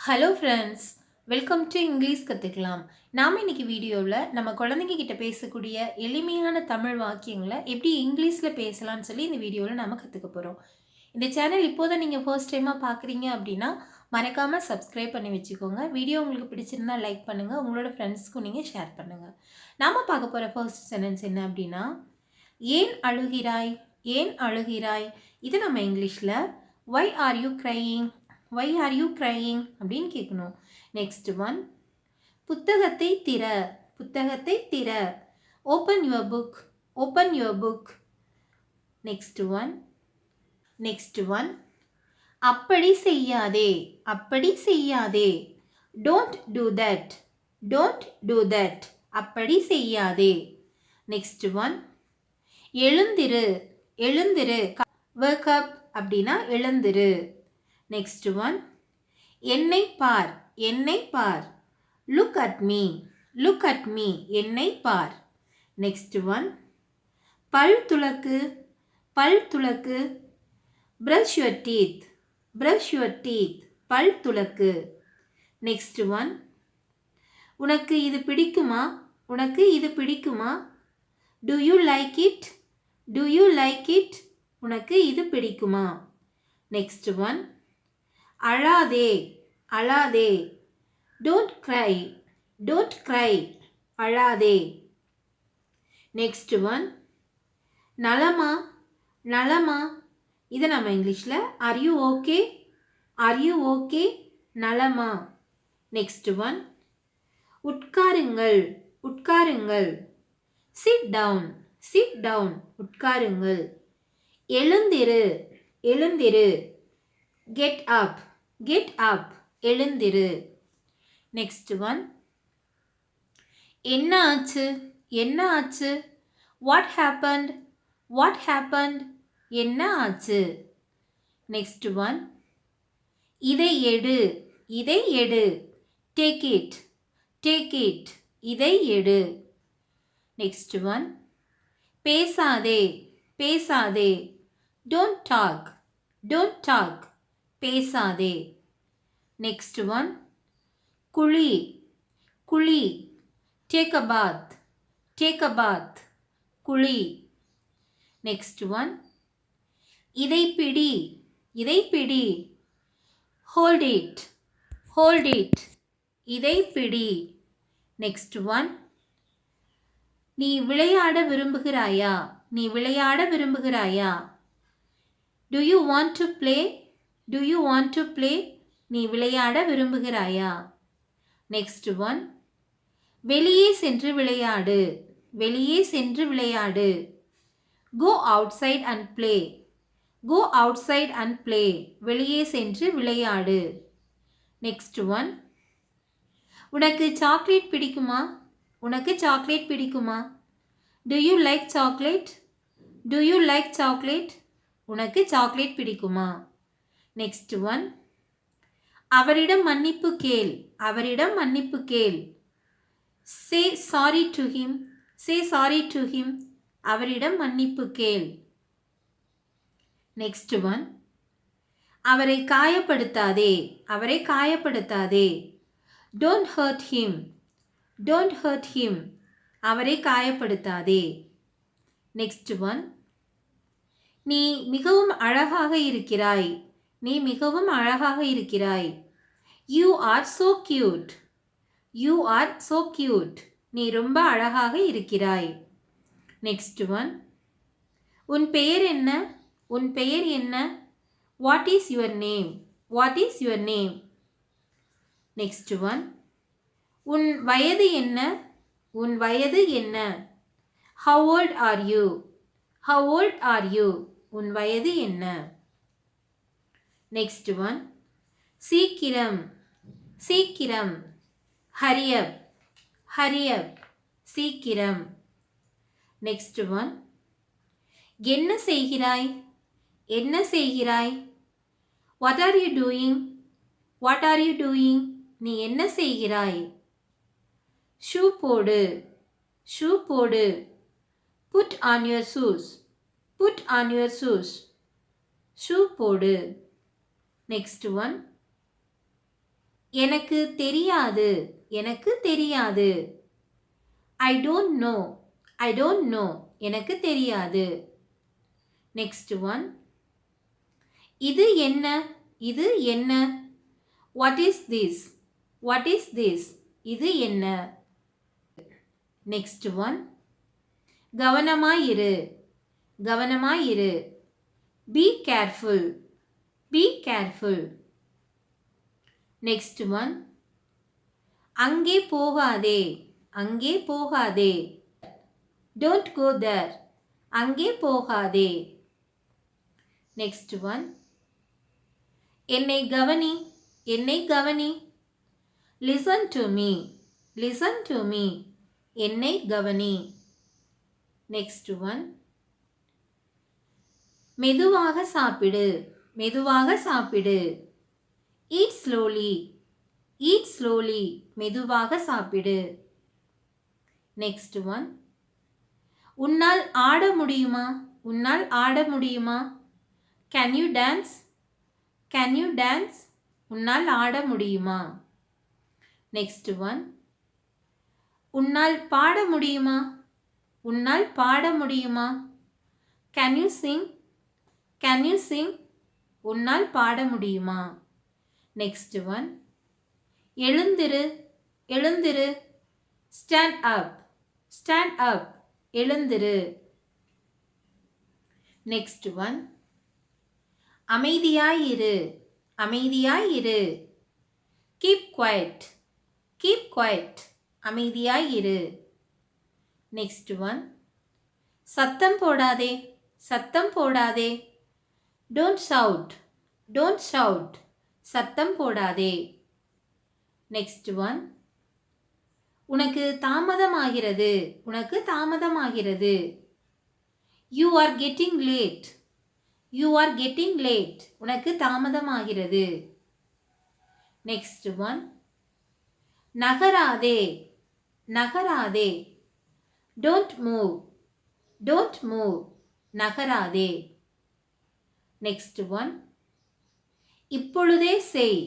Hello friends, welcome to English கற்றுக்கலாம். நாம் இன்னைக்கு வீடியோவில் நம்ம குழந்தைங்க கிட்ட பேசக்கூடிய எளிமையான தமிழ் வாக்கியங்களை எப்படி இங்கிலீஷில் பேசலாம்னு சொல்லி இந்த வீடியோவில் நம்ம கற்றுக்க போகிறோம். இந்த சேனல் இப்போதான் நீங்கள் ஃபர்ஸ்ட் டைமாக பார்க்குறீங்க அப்படின்னா மறக்காமல் சப்ஸ்கிரைப் பண்ணி வச்சுக்கோங்க. வீடியோ உங்களுக்கு பிடிச்சிருந்தா லைக் பண்ணுங்கள், உங்களோட ஃப்ரெண்ட்ஸ்க்கும் நீங்கள் ஷேர் பண்ணுங்கள். நாம் பார்க்க போகிற ஃபர்ஸ்ட் சென்டென்ஸ் என்ன அப்படின்னா, ஏன் அழுகிறாய், ஏன் அழுகிறாய். இது நம்ம இங்கிலீஷில் why are you crying, why are you crying அப்படின்னு கேட்கணும். நெக்ஸ்ட் ஒன், புத்தகத்தை திற, புத்தகத்தை திற. Open your book, open your book. Next one, next one, அப்படி செய்யாதே, அப்படி செய்யாதே. Don't do that, don't do that. அப்படி செய்யாதே. நெக்ஸ்ட் ஒன், எழுந்திரு, எழுந்திரு. wake up அப்படின்னா எழுந்திரு. நெக்ஸ்ட் ஒன், என்னை பார், என்னை பார். Look at me, look at me. என்னை பார். நெக்ஸ்ட் ஒன், பல் துலக்கு, பல் துலக்கு. Brush your teeth, brush your teeth. பல் துலக்கு. நெக்ஸ்ட் ஒன், உனக்கு இது பிடிக்குமா, உனக்கு இது பிடிக்குமா. Do you like it, do you like it. உனக்கு இது பிடிக்குமா. நெக்ஸ்ட் ஒன், அழாதே, அழாதே. Don't cry, don't cry. அழாதே. நெக்ஸ்ட் ஒன், நலமா, நலமா. இதை நம்ம இங்கிலீஷில் are you okay, are you okay. நலமா. நெக்ஸ்ட் ஒன், உட்காருங்கள், உட்காருங்கள். Sit down, sit down. உட்காருங்கள். எழுந்திரு, எழுந்திரு. Get up, get up. எழுந்திரு. நெக்ஸ்ட் ஒன், என்ன ஆச்சு, என்ன ஆச்சு. What happened, what happened. என்ன ஆச்சு. நெக்ஸ்ட் ஒன், இதை எடு, இதை எடு. Take it, take it. இதை எடு. நெக்ஸ்ட் ஒன், பேசாதே, பேசாதே. Don't talk, don't talk. பேசாதே. நெக்ஸ்ட் ஒன், குழி, குழி. Take a bath, take a bath. குழி. நெக்ஸ்ட் ஒன், இதை பிடி, இதை பிடி. Hold it, hold it. இதை பிடி. நெக்ஸ்ட் ஒன், நீ விளையாட விரும்புகிறாயா, நீ விளையாட விரும்புகிறாயா. Do you want to play, do you want to play. நீ விளையாட விரும்புகிறாயா. நெக்ஸ்ட் ஒன், வெளியே சென்று விளையாடு, வெளியே சென்று விளையாடு. Go outside and play, go outside and play. வெளியே சென்று விளையாடு. நெக்ஸ்ட் ஒன், உனக்கு சாக்லேட் பிடிக்குமா, உனக்கு சாக்லேட் பிடிக்குமா. Do you like chocolate, do you like chocolate. உனக்கு சாக்லேட் பிடிக்குமா. நெக்ஸ்ட் ஒன், அவரிடம் மன்னிப்பு கேள், அவரிடம் மன்னிப்பு கேள். Say sorry to him, say sorry to him. அவரிடம் மன்னிப்பு கேள். நெக்ஸ்ட் ஒன், அவரை காயப்படுத்தாதே, அவரை காயப்படுத்தாதே. Don't hurt him, don't hurt him. அவரை காயப்படுத்தாதே. நெக்ஸ்ட் ஒன், நீ மிகவும் அழகாக இருக்கிறாய், நீ மிகவும் அழகாக இருக்கிறாய். You are so cute, you are so cute. நீ ரொம்ப அழகாக இருக்கிறாய். நெக்ஸ்ட் ஒன், உன் பெயர் என்ன, உன் பெயர் என்ன. What is your name, what is your name. Next one, உன் வயது என்ன, உன் வயது என்ன. How old are you, how old are you. உன் வயது என்ன. நெக்ஸ்ட் ஒன், சீக்கிரம், சீக்கிரம். ஹரியப், ஹரியப். சீக்கிரம். நெக்ஸ்ட் ஒன், என்ன செய்கிறாய், என்ன செய்கிறாய். What are you doing, what are you doing. நீ என்ன செய்கிறாய். ஷூ போடு, ஷூ போடு. Put on your shoes, put on your shoes. Shoe போடு. நெக்ஸ்ட் ஒன், எனக்கு தெரியாது. எனக்கு தெரியாது. I don't know. I don't know. எனக்கு தெரியாது. Next one. இது என்ன? இது என்ன? What is this? What is this? இது என்ன? Next one. கவனமாயிரு. கவனமாயிரு. Be careful. Be careful. Next one. அங்கே போகாதே. அங்கே போகாதே. Don't go there. அங்கே போகாதே. Next one. என்னை கவனி. என்னை கவனி. Listen to me. Listen to me. என்னை கவனி. Next one. மெதுவாக சாப்பிடு. மெதுவாக சாப்பிடு. Eat slowly. Eat slowly. மெதுவாக சாப்பிடு. Next one. உன்னால் ஆட முடியுமா? உன்னால் ஆட முடியுமா? Can you dance? Can you dance? உன்னால் ஆட முடியுமா? Next one. உன்னால் பாட முடியுமா? உன்னால் பாட முடியுமா? Can you sing? Can you sing? உன்னால் பாட முடியுமா? Next one. எழுந்திரு. எழுந்திரு. Stand up. Stand up. எழுந்திரு. Next one. அமைதியாயிரு. அமைதியாயிரு. Keep quiet. Keep quiet. அமைதியாயிரு. Next one. சத்தம் போடாதே. சத்தம் போடாதே. Don't shout. Don't shout. சத்தம் போடாதே. Next one. உனக்கு தாமதமாகிறது. உனக்கு தாமதமாகிறது. You are getting late. You are getting late. உனக்கு தாமதமாகிறது. Next one. நகராதே. நகராதே. Don't move. Don't move. நகராதே. Next one. இப்பொழுதே செய்.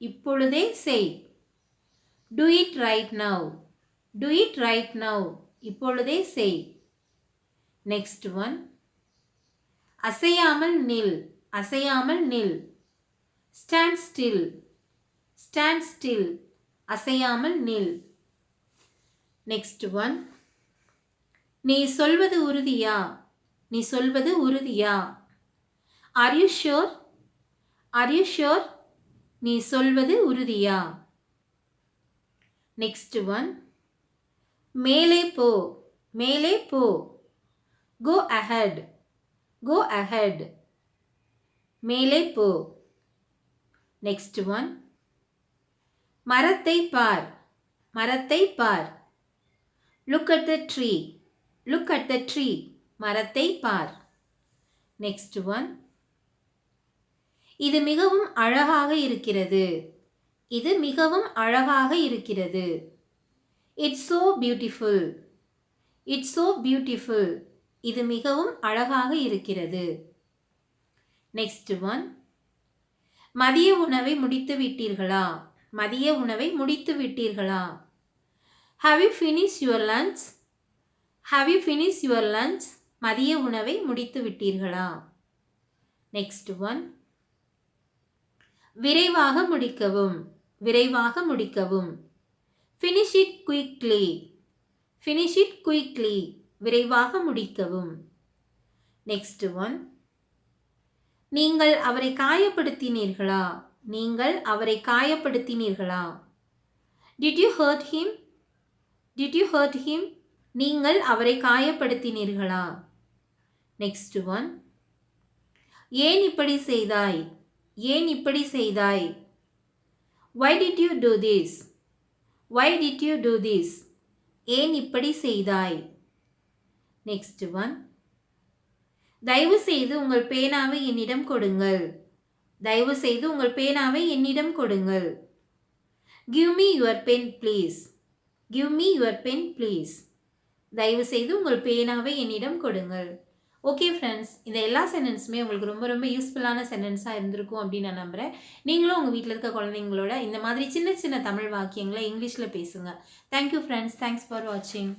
இப்பொழுதே செய். Do it right now. Do it right now. இப்பொழுதே செய். Next one. அசையாமல் நில். அசையாமல் நில். Stand still. Stand still. அசையாமல் நில். Next one. நீ சொல்வது உறுதியா? நீ சொல்வது உறுதியா? Are you sure? Are you sure? நீ சொல்வது உறுதியா? Next one. மேலே போ. மேலே போ. Go ahead. Go ahead. மேலே போ. Next one. மரத்தை பார். மரத்தை பார். Look at the tree. Look at the tree. மரத்தை பார். Next one. இது மிகவும் அழகாக இருக்கிறது. இது மிகவும் அழகாக இருக்கிறது. It's so beautiful. It's so beautiful. இது மிகவும் அழகாக இருக்கிறது. Next one. மதிய உணவை முடித்து விட்டீர்களா? மதிய உணவை முடித்து விட்டீர்களா? Have you finished your lunch? Have you finished your lunch? மதிய உணவை முடித்து விட்டீர்களா? Next one. விரைவாக முடிக்கவும். விரைவாக முடிக்கவும். Finish it quickly. Finish it quickly. விரைவாக முடிக்கவும். Next one. நீங்கள் அவரை காயப்படுத்தினீர்களா? நீங்கள் அவரை காயப்படுத்தினீர்களா? Did you hurt him? Did you hurt him? நீங்கள் அவரை காயப்படுத்தினீர்களா? Next one. ஏன் இப்படி செய்தாய்? ஏன் இப்படி செய்தாய்? Why did you do this? Why did you do this? ஏன் இப்படி செய்தாய்? Next one. தயவு செய்து உங்கள் பேனாவை என்னிடம் கொடுங்கள். தயவு செய்து உங்கள் பேனாவை என்னிடம் கொடுங்கள். Give me your pen please. Give me your pen please. தயவு செய்து உங்கள் பேனாவை என்னிடம் கொடுங்கள். ஓகே ஃப்ரெண்ட்ஸ், இந்த எல்லா சென்டென்ஸுமே உங்களுக்கு ரொம்ப ரொம்ப யூஸ்ஃபுல்லான சென்டென்ஸாக இருந்திருக்கும் அப்படின்னு நான் நம்புகிறேன். நீங்களும் உங்கள் வீட்டில் இருக்க குழந்தைங்களோட இந்த மாதிரி சின்ன சின்ன தமிழ் வாக்கியங்களை இங்கிலீஷில் பேசுங்க. Thank you friends. தேங்க்ஸ் ஃபார் வாட்சிங்.